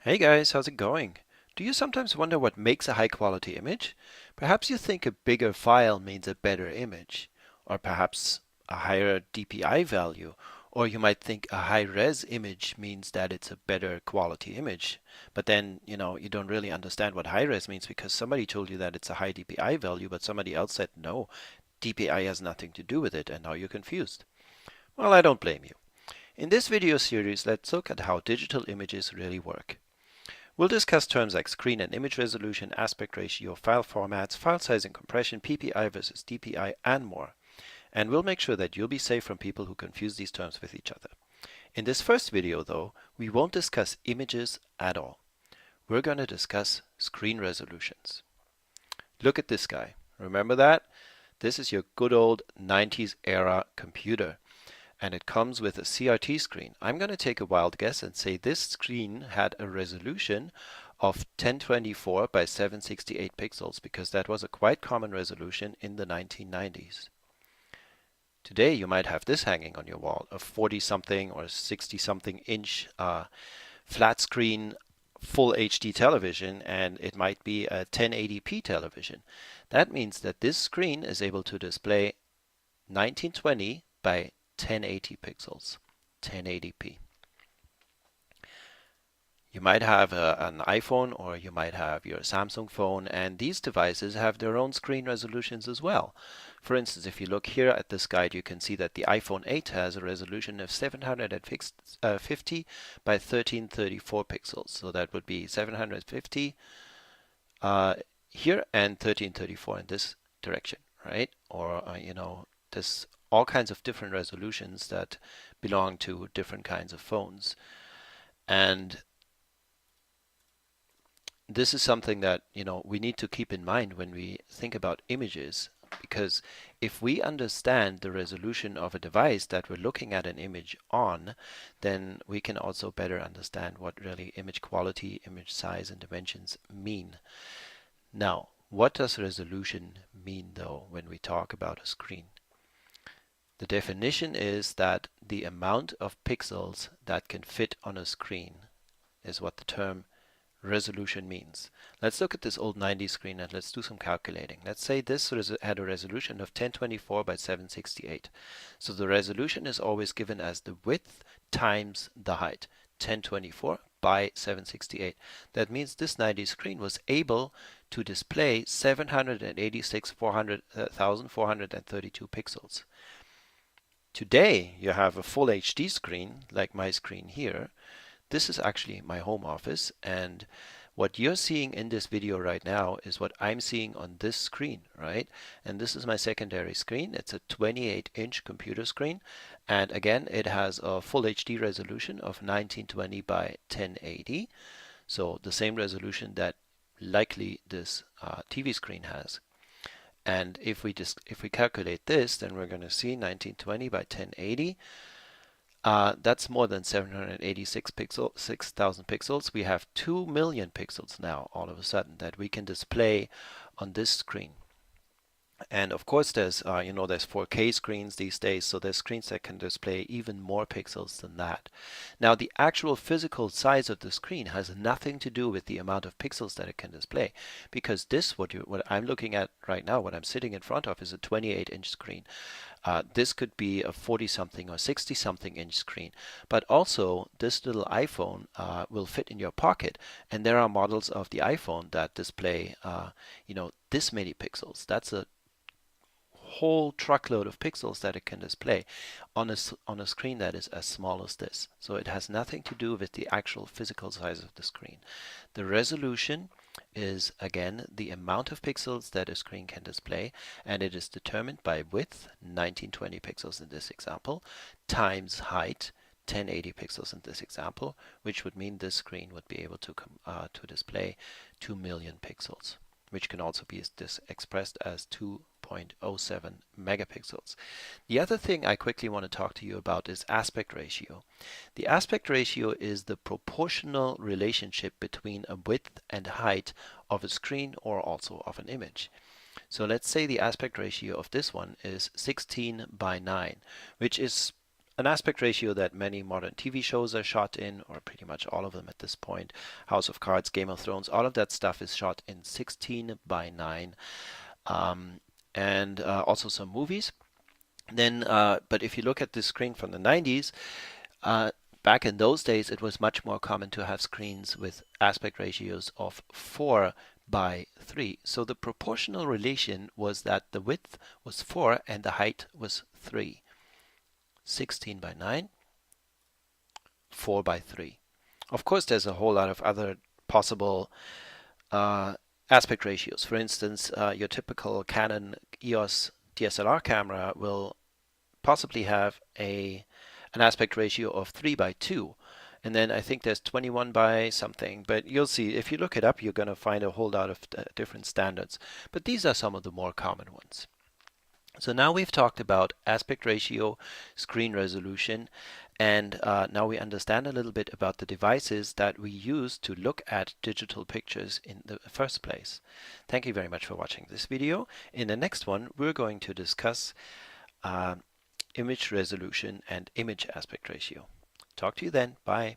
Hey guys, how's it going? Do you sometimes wonder what makes a high quality image? Perhaps you think a bigger file means a better image, or perhaps a higher DPI value, or you might think a high res image means that it's a better quality image. But then, you don't really understand what high res means because somebody told you that it's a high DPI value, but somebody else said no, DPI has nothing to do with it, and now you're confused. Well, I don't blame you. In this video series, let's look at how digital images really work. We'll discuss terms like screen and image resolution, aspect ratio, file formats, file size and compression, PPI versus DPI, and more. And we'll make sure that you'll be safe from people who confuse these terms with each other. In this first video, though, we won't discuss images at all. We're going to discuss screen resolutions. Look at this guy. Remember that? This is your good old 90s era computer. And it comes with a CRT screen. I'm going to take a wild guess and say this screen had a resolution of 1024 by 768 pixels because that was a quite common resolution in the 1990s. Today you might have this hanging on your wall, a 40 something or 60 something inch flat screen full HD television, and it might be a 1080p television. That means that this screen is able to display 1920 by 1080 pixels, 1080p. You might have an iPhone or you might have your Samsung phone, and these devices have their own screen resolutions as well. For instance, if you look here at this guide, you can see that the iPhone 8 has a resolution of 750 by 1334 pixels. So that would be 750 here and 1334 in this direction, right? Or, there's all kinds of different resolutions that belong to different kinds of phones. And this is something that, we need to keep in mind when we think about images, because if we understand the resolution of a device that we're looking at an image on, then we can also better understand what really image quality, image size, and dimensions mean. Now, what does resolution mean though when we talk about a screen? The definition is that the amount of pixels that can fit on a screen is what the term resolution means. Let's look at this old 90s screen and let's do some calculating. Let's say this had a resolution of 1024 by 768. So the resolution is always given as the width times the height, 1024 by 768. That means this 90s screen was able to display 786,432 pixels. Today you have a full HD screen like my screen here. This is actually my home office, and what you're seeing in this video right now is what I'm seeing on this screen, right? And this is my secondary screen. It's a 28-inch computer screen, and again, it has a full HD resolution of 1920 by 1080. So the same resolution that likely this TV screen has. And if we calculate this, then we're going to see 1920 by 1080. That's more than 6,000 pixels. We have 2 million pixels now, all of a sudden, that we can display on this screen. And of course, there's 4K screens these days, so there's screens that can display even more pixels than that. Now, the actual physical size of the screen has nothing to do with the amount of pixels that it can display, because what I'm looking at right now, what I'm sitting in front of, is a 28-inch screen. This could be a 40-something or 60-something inch screen, but also this little iPhone will fit in your pocket, and there are models of the iPhone that display, this many pixels. That's a whole truckload of pixels that it can display on a screen that is as small as this. So it has nothing to do with the actual physical size of the screen. The resolution is again the amount of pixels that a screen can display, and it is determined by width, 1920 pixels in this example, times height, 1080 pixels in this example, which would mean this screen would be able to display 2 million pixels, which can also be expressed as 2.07 megapixels. The other thing I quickly want to talk to you about is aspect ratio. The aspect ratio is the proportional relationship between a width and height of a screen or also of an image. So let's say the aspect ratio of this one is 16 by 9, which is an aspect ratio that many modern TV shows are shot in, or pretty much all of them at this point. House of Cards, Game of Thrones, all of that stuff is shot in 16 by 9. And also some movies. Then, but if you look at this screen from the 90s, back in those days, it was much more common to have screens with aspect ratios of 4 by 3. So the proportional relation was that the width was 4 and the height was 3. 16 by 9, 4 by 3. Of course, there's a whole lot of other possible aspect ratios. For instance, your typical Canon EOS DSLR camera will possibly have an aspect ratio of 3 by 2. And then I think there's 21 by something. But you'll see, if you look it up, you're going to find a whole lot of different standards. But these are some of the more common ones. So now we've talked about aspect ratio, screen resolution, and now we understand a little bit about the devices that we use to look at digital pictures in the first place. Thank you very much for watching this video. In the next one, we're going to discuss image resolution and image aspect ratio. Talk to you then. Bye.